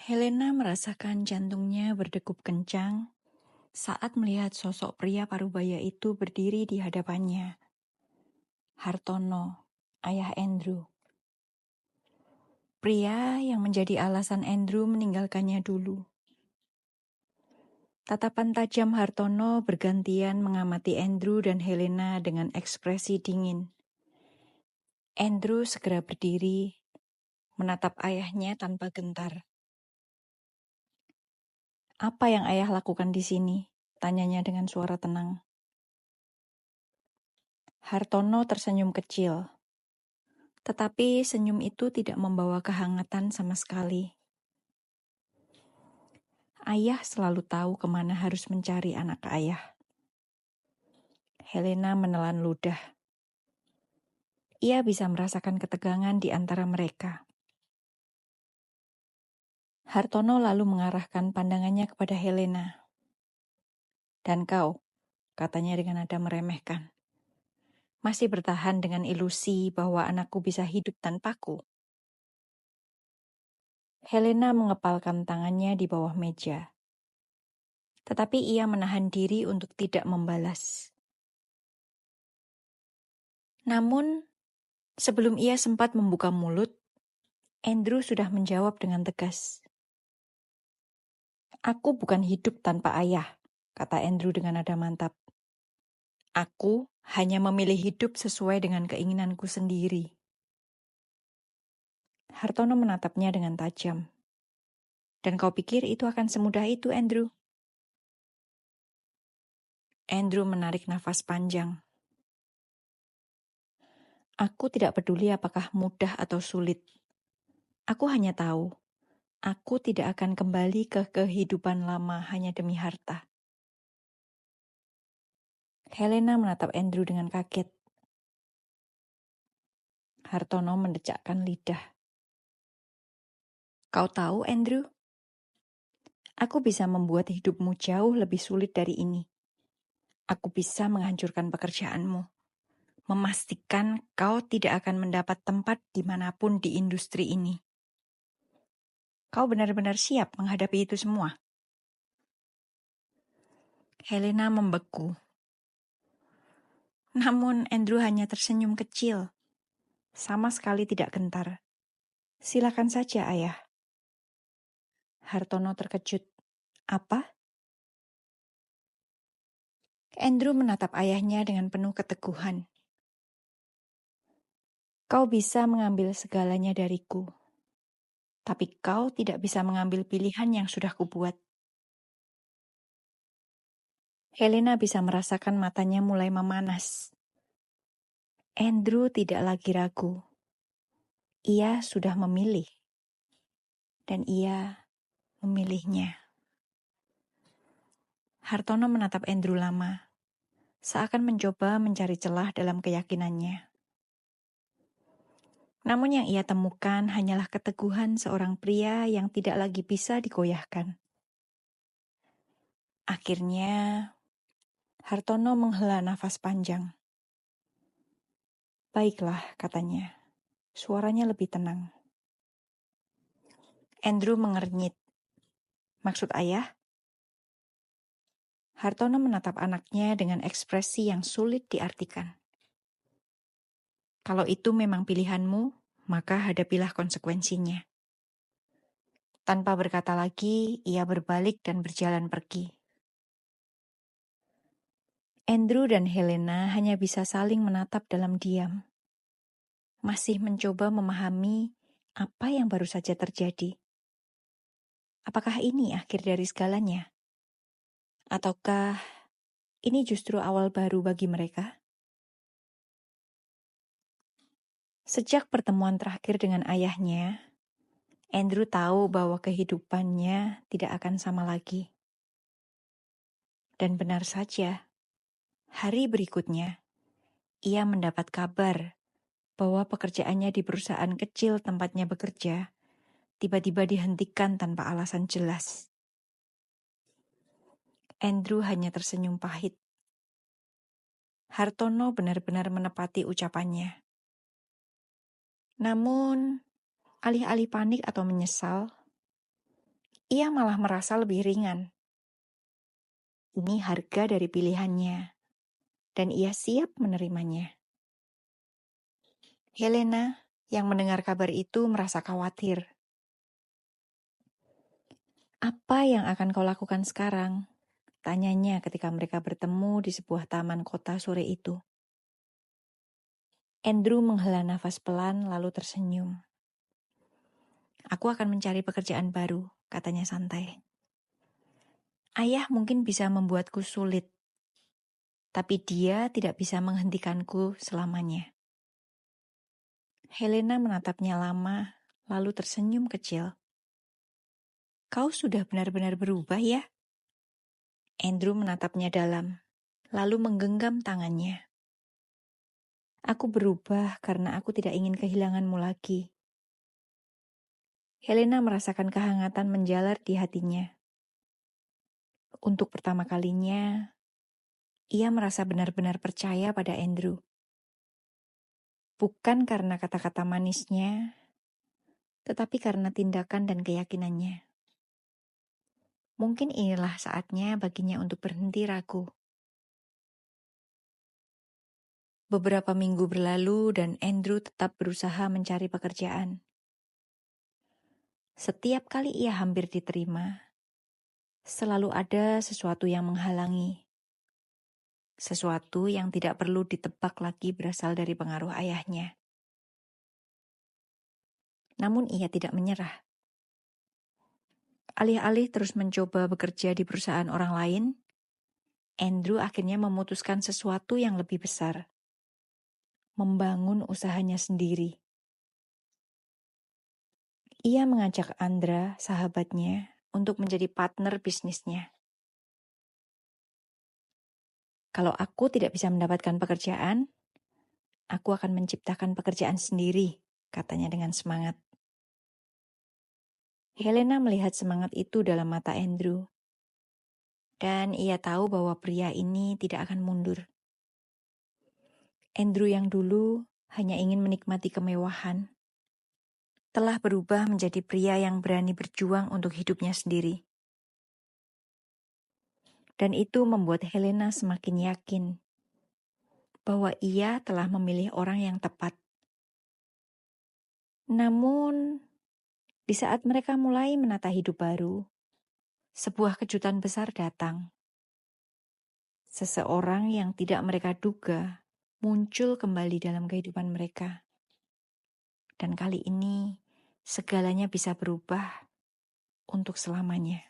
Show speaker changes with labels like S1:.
S1: Helena merasakan jantungnya berdegup kencang saat melihat sosok pria parubaya itu berdiri di hadapannya. Hartono, ayah Andrew. Pria yang menjadi alasan Andrew meninggalkannya dulu. Tatapan tajam Hartono bergantian mengamati Andrew dan Helena dengan ekspresi dingin. Andrew segera berdiri, menatap ayahnya tanpa gentar. "Apa yang ayah lakukan di sini?" tanyanya dengan suara tenang. Hartono tersenyum kecil, tetapi senyum itu tidak membawa kehangatan sama sekali. Ayah selalu tahu kemana harus mencari anak ayah. Helena menelan ludah. Ia bisa merasakan ketegangan di antara mereka. Hartono lalu mengarahkan pandangannya kepada Helena. "Dan kau," katanya dengan nada meremehkan, "masih bertahan dengan ilusi bahwa anakku bisa hidup tanpaku?" Helena mengepalkan tangannya di bawah meja. Tetapi ia menahan diri untuk tidak membalas. Namun, sebelum ia sempat membuka mulut, Andrew sudah menjawab dengan tegas. "Aku bukan hidup tanpa ayah," kata Andrew dengan nada mantap. "Aku hanya memilih hidup sesuai dengan keinginanku sendiri." Hartono menatapnya dengan tajam. "Dan kau pikir itu akan semudah itu, Andrew?" Andrew menarik nafas panjang. "Aku tidak peduli apakah mudah atau sulit. Aku hanya tahu, aku tidak akan kembali ke kehidupan lama hanya demi harta." Helena menatap Andrew dengan kaget. Hartono mendecakkan lidah. "Kau tahu, Andrew? Aku bisa membuat hidupmu jauh lebih sulit dari ini. Aku bisa menghancurkan pekerjaanmu, memastikan kau tidak akan mendapat tempat dimanapun di industri ini. Kau benar-benar siap menghadapi itu semua?" Helena membeku. Namun Andrew hanya tersenyum kecil, sama sekali tidak gentar. "Silakan saja, ayah." Hartono terkejut. "Apa?" Andrew menatap ayahnya dengan penuh keteguhan. "Kau bisa mengambil segalanya dariku, tapi kau tidak bisa mengambil pilihan yang sudah kubuat." Helena bisa merasakan matanya mulai memanas. Andrew tidak lagi ragu. Ia sudah memilih, dan ia memilihnya. Hartono menatap Andrew lama, seakan mencoba mencari celah dalam keyakinannya. Namun yang ia temukan hanyalah keteguhan seorang pria yang tidak lagi bisa digoyahkan. Akhirnya, Hartono menghela nafas panjang. "Baiklah," katanya. Suaranya lebih tenang. Andrew mengernyit. "Maksud ayah?" Hartono menatap anaknya dengan ekspresi yang sulit diartikan. "Kalau itu memang pilihanmu, maka hadapilah konsekuensinya." Tanpa berkata lagi, ia berbalik dan berjalan pergi. Andrew dan Helena hanya bisa saling menatap dalam diam, masih mencoba memahami apa yang baru saja terjadi. Apakah ini akhir dari segalanya? Ataukah ini justru awal baru bagi mereka? Sejak pertemuan terakhir dengan ayahnya, Andrew tahu bahwa kehidupannya tidak akan sama lagi. Dan benar saja, hari berikutnya, ia mendapat kabar bahwa pekerjaannya di perusahaan kecil tempatnya bekerja tiba-tiba dihentikan tanpa alasan jelas. Andrew hanya tersenyum pahit. Hartono benar-benar menepati ucapannya. Namun, alih-alih panik atau menyesal, ia malah merasa lebih ringan. Ini harga dari pilihannya, dan ia siap menerimanya. Helena yang mendengar kabar itu merasa khawatir. Apa yang akan kau lakukan sekarang? Tanyanya ketika mereka bertemu di sebuah taman kota sore itu. Andrew menghela nafas pelan lalu tersenyum. Aku akan mencari pekerjaan baru, katanya santai. Ayah mungkin bisa membuatku sulit, tapi dia tidak bisa menghentikanku selamanya. Helena menatapnya lama, lalu tersenyum kecil. Kau sudah benar-benar berubah ya? Andrew menatapnya dalam, lalu menggenggam tangannya. Aku berubah karena aku tidak ingin kehilanganmu lagi. Helena merasakan kehangatan menjalar di hatinya. Untuk pertama kalinya, ia merasa benar-benar percaya pada Andrew. Bukan karena kata-kata manisnya, tetapi karena tindakan dan keyakinannya. Mungkin inilah saatnya baginya untuk berhenti ragu. Beberapa minggu berlalu dan Andrew tetap berusaha mencari pekerjaan. Setiap kali ia hampir diterima, selalu ada sesuatu yang menghalangi. Sesuatu yang tidak perlu ditebak lagi berasal dari pengaruh ayahnya. Namun ia tidak menyerah. Alih-alih terus mencoba bekerja di perusahaan orang lain, Andrew akhirnya memutuskan sesuatu yang lebih besar. Membangun usahanya sendiri. Ia mengajak Andra, sahabatnya, untuk menjadi partner bisnisnya. Kalau aku tidak bisa mendapatkan pekerjaan, aku akan menciptakan pekerjaan sendiri, katanya dengan semangat. Helena melihat semangat itu dalam mata Andrew. Dan ia tahu bahwa pria ini tidak akan mundur. Andrew yang dulu hanya ingin menikmati kemewahan, telah berubah menjadi pria yang berani berjuang untuk hidupnya sendiri. Dan itu membuat Helena semakin yakin bahwa ia telah memilih orang yang tepat. Namun, di saat mereka mulai menata hidup baru, sebuah kejutan besar datang. Seseorang yang tidak mereka duga muncul kembali dalam kehidupan mereka. Dan kali ini, segalanya bisa berubah untuk selamanya.